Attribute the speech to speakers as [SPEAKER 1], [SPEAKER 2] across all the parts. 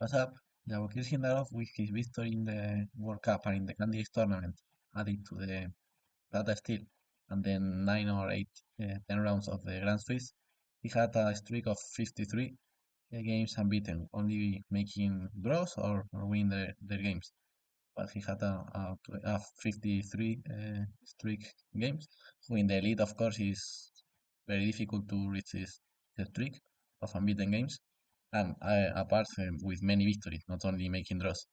[SPEAKER 1] What's up? Yabukir Sindarov with his victory in the World Cup and in the Candidates tournament added to the data steal and then 10 rounds of the Grand Swiss. He had a streak of 53 games unbeaten, only making draws or win their games. But he had a 53 streak games. Who in the elite, of course, is very difficult to reach this streak of unbeaten games. And apart with many victories, not only making draws.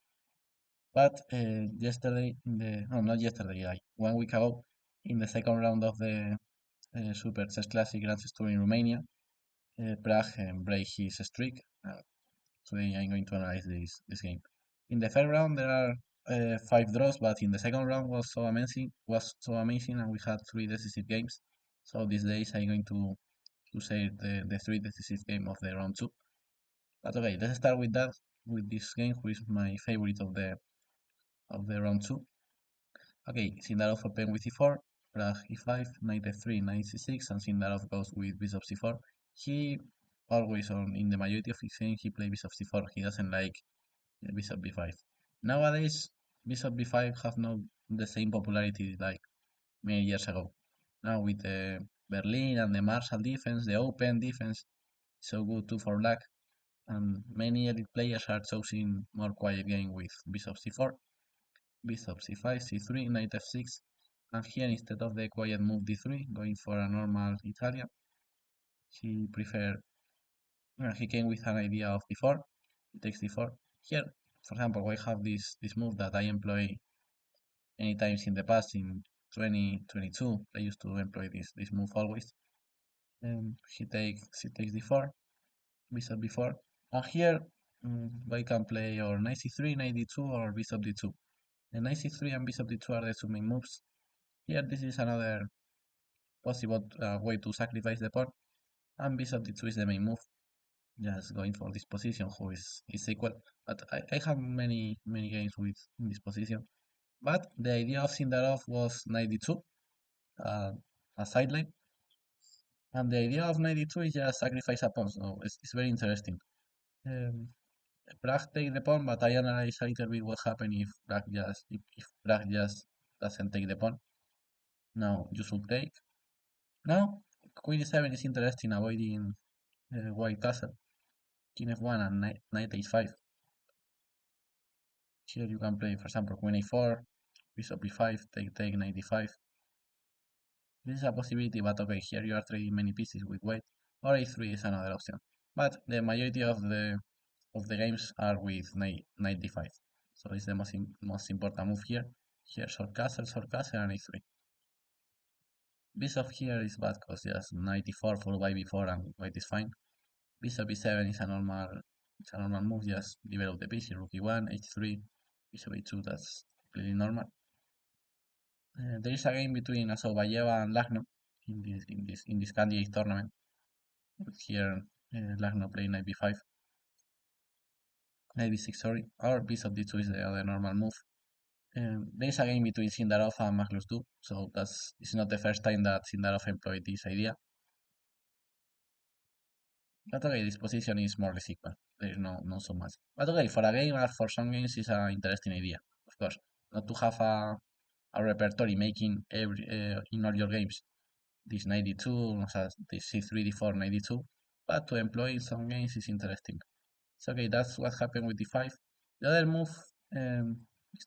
[SPEAKER 1] But yesterday, no, not yesterday, like 1 week ago, in the second round of the Super Chess Classic Grand Chess Tour in Romania, Pragg break his streak. Today I'm going to analyze this game. In the third round, there are 5 draws, but in the second round was so amazing, and we had 3 decisive games. So these days I'm going to say the 3 decisive game of the round two. But okay, let's start with that, with this game, which is my favorite of the round two. Okay, Sindarov open with e4, Pragg e5, knight f3, knight c6, and Sindarov goes with bishop c4. He always, in the majority of his games, he plays bishop c4. He doesn't like bishop b5. Nowadays, bishop b5 have not the same popularity like many years ago. Now with the Berlin and the Marshall defense, the open defense, so good too for black. And many elite players are choosing more quiet game with bishop c4, bishop c5, c3, knight f6, and here instead of the quiet move d3, going for a normal Italian, he prefer he came with an idea of d4, he takes d4. Here, for example, we have this move that I employ many times in the past in 2022. I used to employ this move always. He takes d4, bishop b4, and here we can play or knight c3, knight d2, or bishop d2. The knight c3 and bishop d2 are the two main moves. Here, this is another possible way to sacrifice the pawn, and bishop d2 is the main move. Just going for this position, who is equal. But I have many games with in this position. But the idea of Sindarov was knight d2, uh, a sideline, and the idea of knight d2 is just sacrifice a pawn. So it's very interesting. Um, Pragg take the pawn, but I analyze a little bit what happens if Pragg just doesn't take the pawn. Now you should take. Now queen e7 is interesting, avoiding white castle. King f1 and knight h5. Here you can play, for example, queen a4, bishop b5, take knight d5. This is a possibility, but okay, here you are trading many pieces with white, or a3 is another option. But the majority of the games are with knight d5. So it's the most important move here. Here short castle, and a3. Bishop here is bad because just knight d4 followed by b4 and white is fine. Bishop b7 is a normal move, just develop the piece, rook e1, h3, bishop e2, that's completely normal. There is a game between Asobayeva and Lagno in this candidate tournament. Here, Lagno playing knight b5, knight b6, sorry, or bishop d2 is the other normal move. There is a game between Sindarov and Magnus Du, so it's not the first time that Sindarov employed this idea. But okay, this position is more or less equal. There is not so much. But okay, for a game or for some games, it's an interesting idea, of course. Not to have a repertory making in all your games this 92, this c3, d4, 92, but to employ in some games is interesting. So okay, that's what happened with d5. The other move,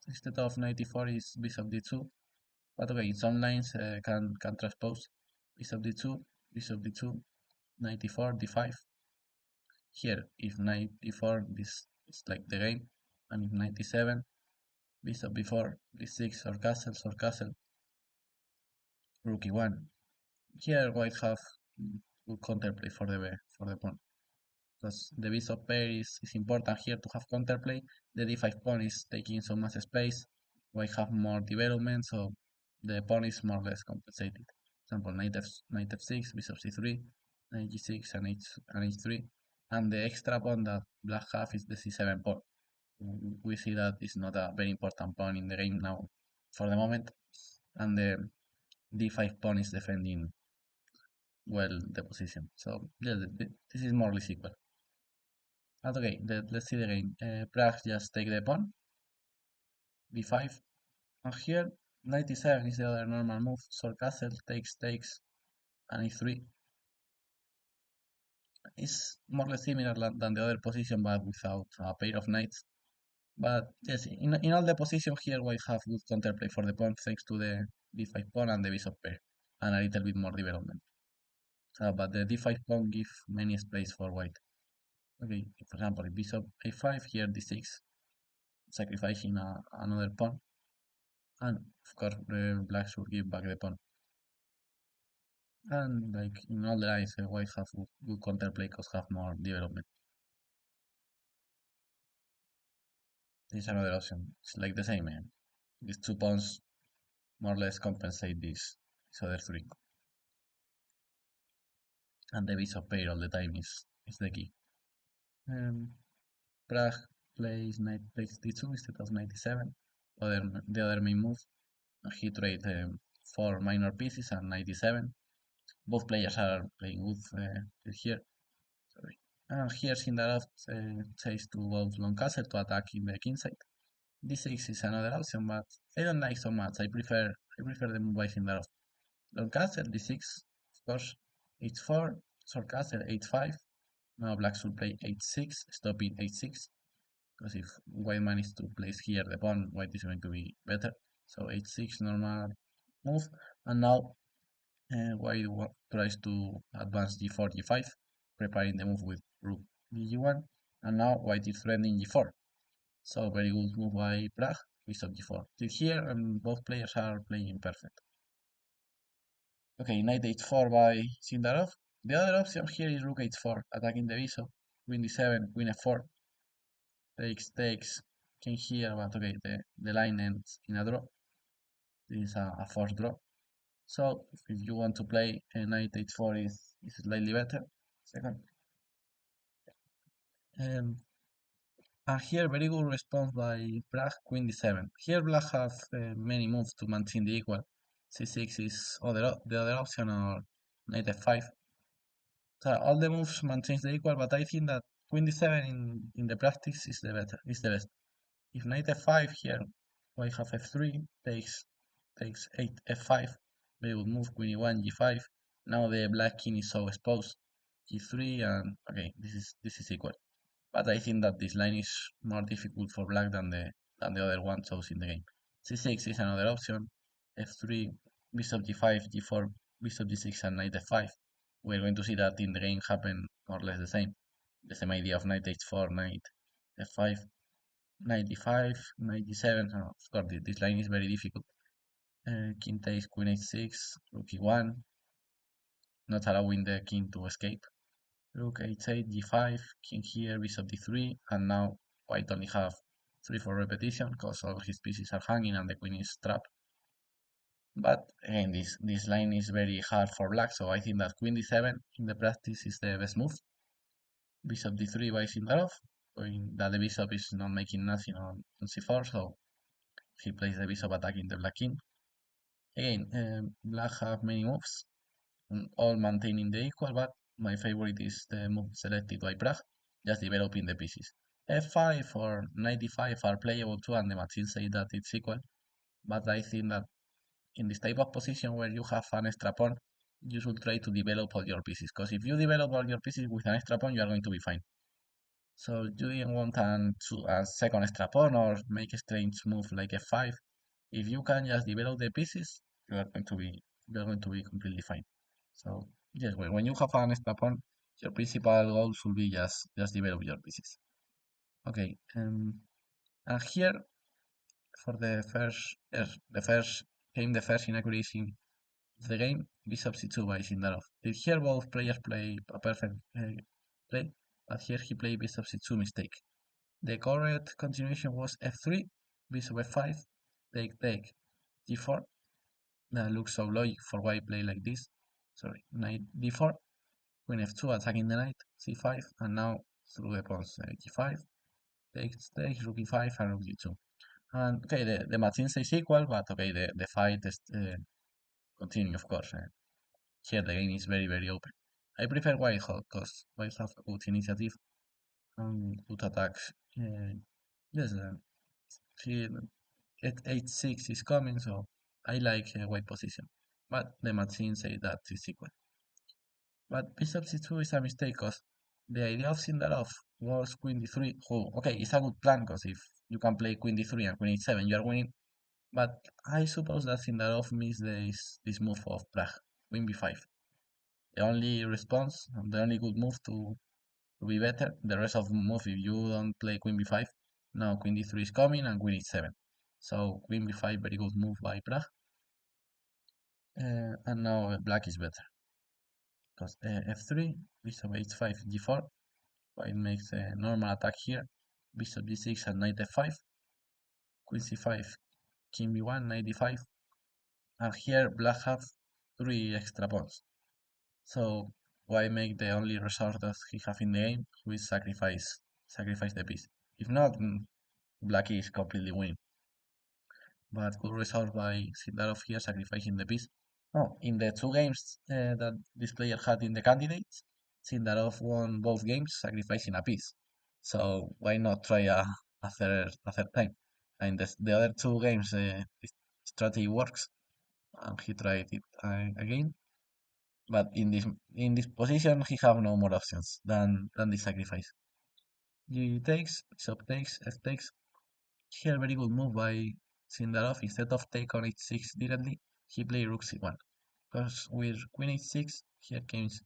[SPEAKER 1] instead of 94, is bishop d2, but okay, in some lines can transpose bishop d2, bishop d2, 94, d5. Here, if knight d4, this is like the game, and if 97, bishop b4, d6, or castle, rook e1. Here, white have good counterplay for the pawn. Because the bishop pair is important here to have counterplay. The d5 pawn is taking so much space. White have more development, so the pawn is more or less compensated. For example, knight f6, bishop c3, knight g6, and h3. And the extra pawn that black have is the c7 pawn. We see that it's not a very important pawn in the game now for the moment. And the d5 pawn is defending well the position. So yeah, this is more or less equal. And okay, let's see the game. Pragg just take the pawn, b5. And here, 97 is the other normal move. So castle takes, and e3 is more or less similar than the other position, but without a pair of knights. But yes, in all the position here, we have good counterplay for the pawn thanks to the d5 pawn and the bishop pair, and a little bit more development. But the d5 pawn give many space for white. Okay, for example, bishop a5, here d6, sacrificing another pawn, and of course, the black should give back the pawn. And like in all the lines, white have good counterplay because have more development. This is another option. It's like the same, man. These two pawns more or less compensate this other three. And the bishop pair all the time is the key. Pragg plays knight takes d2 instead of 97. The other main move. He trade 4 minor pieces and 97. Both players are playing good here. Sorry. And here Sindarov takes to go to long castle to attack in the king side. D6 is another option, but I don't like so much. I prefer the move by Sindarov. Long castle d6, of course. h4, short castle h5. Now black should play h6, stopping h6. Because if white manages to place here the pawn, white is going to be better. So h6 normal move, and now white tries to advance g4, g5, preparing the move with rook g1, and now white is threatening g4. So very good move by Pragg, bishop g4. Till here, both players are playing perfect. Okay, knight h4 by Sindarov. The other option here is rook h4, attacking the bishop, queen d7, queen f4, takes, king here, but okay, the line ends in a draw. This is a forced draw. So if you want to play knight h4 is slightly better. Second. And here very good response by Pragg, queen d7. Here black have many moves to maintain the equal. c6 is the other option, or knight f5. So all the moves maintains the equal, but I think that queen d7 in the practice is the best. If knight f5 here, white have f3, takes 8 f5, very good move, queen e1, g5. Now the black king is so exposed, g3, and okay, this is equal. But I think that this line is more difficult for black than the other one chosen in the game. c6 is another option, f3, bishop g5, g4, bishop g6, and knight f5. We're going to see that in the game happen more or less the same idea of knight h4, knight f5, 95, 97. Of course, this line is very difficult. King takes queen h6, rook e1, not allowing the king to escape. Rook h8, g5, king here, bishop d3, and now white only have 3 for repetition because all his pieces are hanging and the queen is trapped. But again, this line is very hard for black, so I think that queen d7 in the practice is the best move. Bishop d3 by Sindarov, showing that the bishop is not making nothing on c4, so he plays the bishop attacking the black king. Again, black have many moves, all maintaining the equal, but my favorite is the move selected by Pragg, just developing the pieces. f5 or 95 are playable too, and the machine says that it's equal, but I think that in this type of position where you have an extra pawn, you should try to develop all your pieces, because if you develop all your pieces with an extra pawn, you are going to be fine. So you didn't want a second extra pawn or make a strange move like f5. If you can just develop the pieces, you are going to be completely fine. So yes, when you have an extra pawn, your principal goal should be just develop your pieces. Okay, and here for the first inaccuracy of the game, bishop c2 by Sindarov. Here both players play a perfect play, but here he played bishop c2 mistake. The correct continuation was f3, bishop f5, take, g4. That looks so logic for white play like this. Sorry, knight d4, queen f2 attacking the knight, c5, and now through the pawns g5, takes, rook e5, and rook g2. And okay, the machine says equal, but okay, the fight is continuing, of course. Here the game is very, very open. I prefer white because white have a good initiative, good attacks. Yes, he at h6 is coming, so I like white position. But the machine say that is equal. But bishop c2 is a mistake because the idea of Sindarov was queen d3. Who, okay, it's a good plan because if you can play queen d3 and queen h7, you are winning. But I suppose that Sindarov missed this move of Pragg, queen b5. The only response, the only good move to be better. The rest of the move, if you don't play queen b5, now queen d3 is coming and queen h7. So queen b5, very good move by Pragg. And now black is better because f3, bishop h5, g4. White makes a normal attack here. Bishop g6 and knight f5. Queen c5, king b1, knight d5. And here black have 3 extra pawns. So white make the only resort that he have in the game, which is sacrifice the piece. If not, black is completely winning. But good result by Sindarov here, sacrificing the piece. Oh, in the 2 games that this player had in the candidates, Sindarov won both games, sacrificing a piece. So why not try a third time? And the other 2 games, this strategy works, and he tried it again. But in this position, he have no more options than the sacrifice. G takes, bishop takes, f takes. Here, very good move by Sindarov. Instead of take on h6 directly, he played rook c1. Because with queen h6, here comes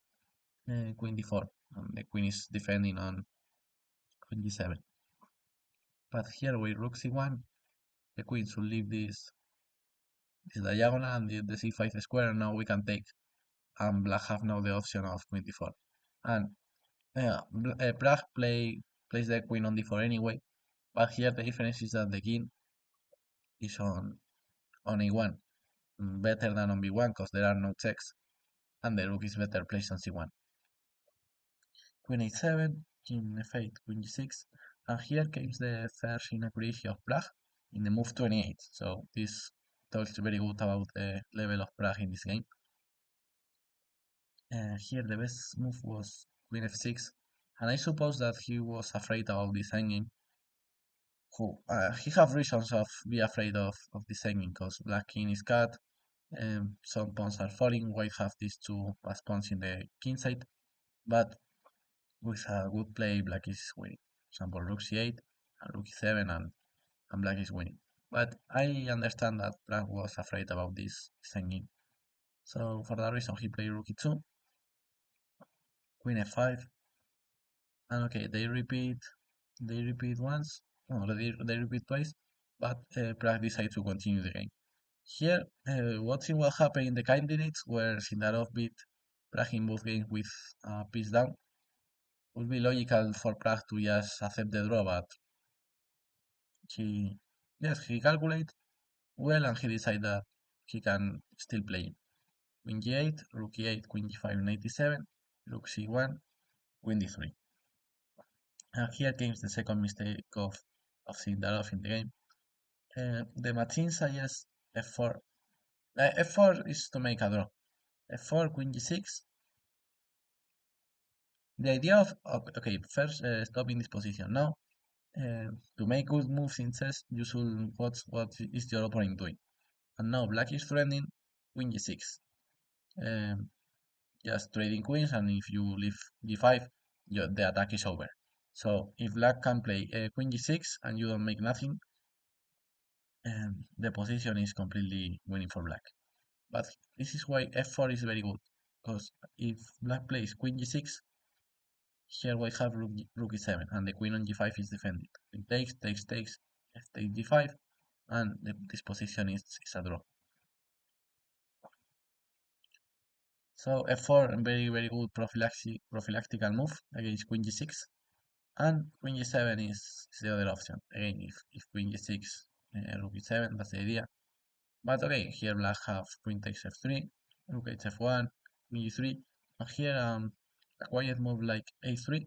[SPEAKER 1] queen d4, and the queen is defending on queen g7. But here with rook c1, the queen should leave this diagonal and the c5 square, and now we can take. And black have now the option of queen d4. And Pragg plays the queen on d4 anyway, but here the difference is that the king is on a1, better than on b1 because there are no checks, and the rook is better placed on c1. Queen h7, king f8, queen g6, and here comes the first inaccuracy of Pragg in the move 28. So this talks very good about the level of Pragg in this game. Here the best move was queen f6, and I suppose that he was afraid about this endgame. He have reasons of be afraid of this endgame because black king is cut, some pawns are falling, white have these 2 passed pawns in the king side, but with a good play, black is winning. For example, rook c8 and rook e7, and black is winning. But I understand that Pragg was afraid about this endgame. So for that reason, he played rook e2, queen f5, and okay, they repeat once, no, they repeat twice, but Pragg decided to continue the game. Here, watching what happened in the candidates, where Sindarov beat Pragg in both games with a piece down, would be logical for Pragg to just accept the draw, but he, yes, he calculated well and he decided that he can still play. Queen g8, rook e8, queen g5, knight e7, rook c1, queen d3. And here comes the second mistake of Sindarov in the game. The machine suggests f4. F4 is to make a draw. F4, queen g6. The idea of okay, first stop in this position. Now, to make good moves in chess, you should watch what is your opponent doing. And now black is threatening queen g6. Just trading queens, and if you leave g5, the attack is over. So if black can play queen g6 and you don't make nothing, the position is completely winning for black. But this is why f4 is very good, because if black plays queen g6, here we have rook e7, and the queen on g5 is defended. It takes, f takes g5, and this position is a draw. So f4, very, very good prophylactical move against queen g6, and queen g7 is the other option. Again, if queen g6, rook e7, that's the idea. But okay, here black have queen takes f3, rook takes f1, queen g3, and here a quiet move like a3,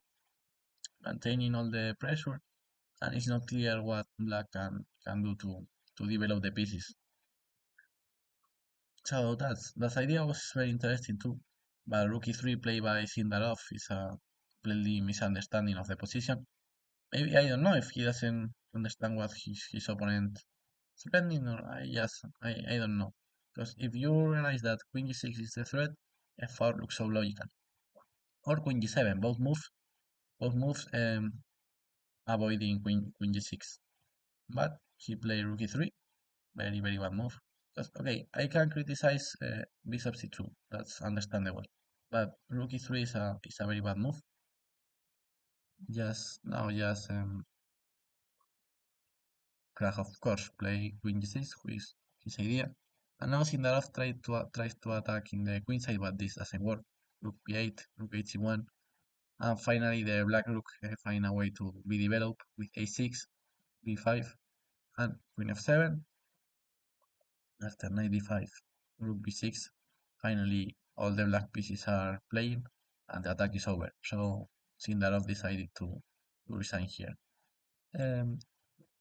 [SPEAKER 1] maintaining all the pressure, and it's not clear what black can do to develop the pieces. So that idea was very interesting too. But rook e3 played by Sindarov is a completely misunderstanding of the position. maybe I don't know if he doesn't understand what his opponent is defending, or I don't know. Because if you realize that queen g6 is the threat, f4 looks so logical. Or queen g7, both moves avoiding queen g6. But he played rook e3, very very bad move. Because okay, I can criticize bishop c2, that's understandable. But rook e3 is a very bad move. Just Pragg, of course, play queen g6, who is his idea. And now Sindarov tries to attack in the queen side, but this doesn't work. Rook b8, rook h1, and finally the black rook find a way to be developed with a6, b5, and queen f7. After knight d5, rook b6, finally all the black pieces are playing, and the attack is over. So Sindarov decided to resign here. Um,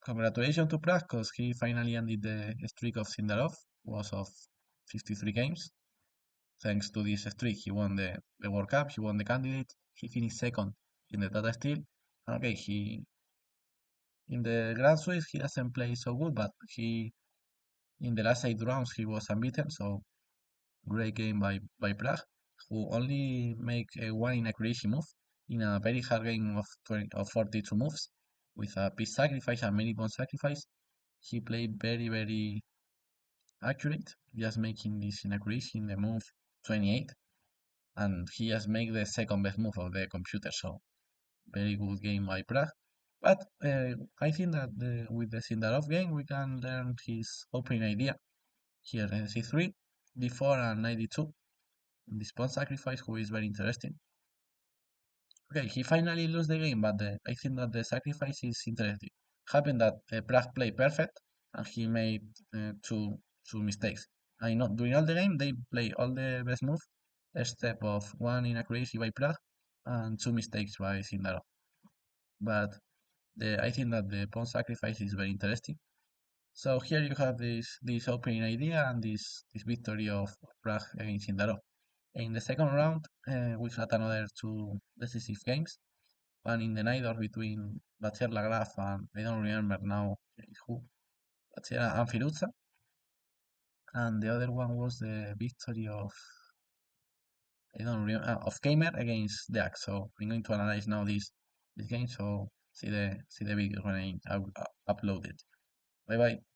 [SPEAKER 1] Congratulations to Pragg, because he finally ended the streak of Sindarov, was of 53 games. Thanks to this streak, he won the World Cup, he won the candidate, he finished second in the Tata Steel. Okay, he in the Grand Swiss he doesn't play so good, but he in the last 8 rounds he was unbeaten, so great game by Pragg, who only make one inaccuracy move in a very hard game of 42 moves with a piece sacrifice and many pawn sacrifice. He played very very accurate, just making this inaccuracy in the move 28, and he just make the second best move of the computer. So very good game by Pragg. But I think that with the Sindarov game we can learn his opening idea here. C3, d4, and knight d2. This pawn sacrifice, who is very interesting. Okay, he finally lose the game, but I think that the sacrifice is interesting. Happened that Pragg played perfect, and he made two mistakes. I know during all the game they play all the best move, except of one inaccuracy by Pragg and two mistakes by Sindarov. But I think that the pawn sacrifice is very interesting. So here you have this opening idea and this victory of Pragg against Sindarov. In the second round, we had another two decisive games. One in the night or between Batjer Lagraf and I don't remember now who, Batjer and Firuza. And the other one was the victory of I don't remember of Gamer against Deac. So I'm going to analyze now this game. So see the video when I upload it. Bye bye.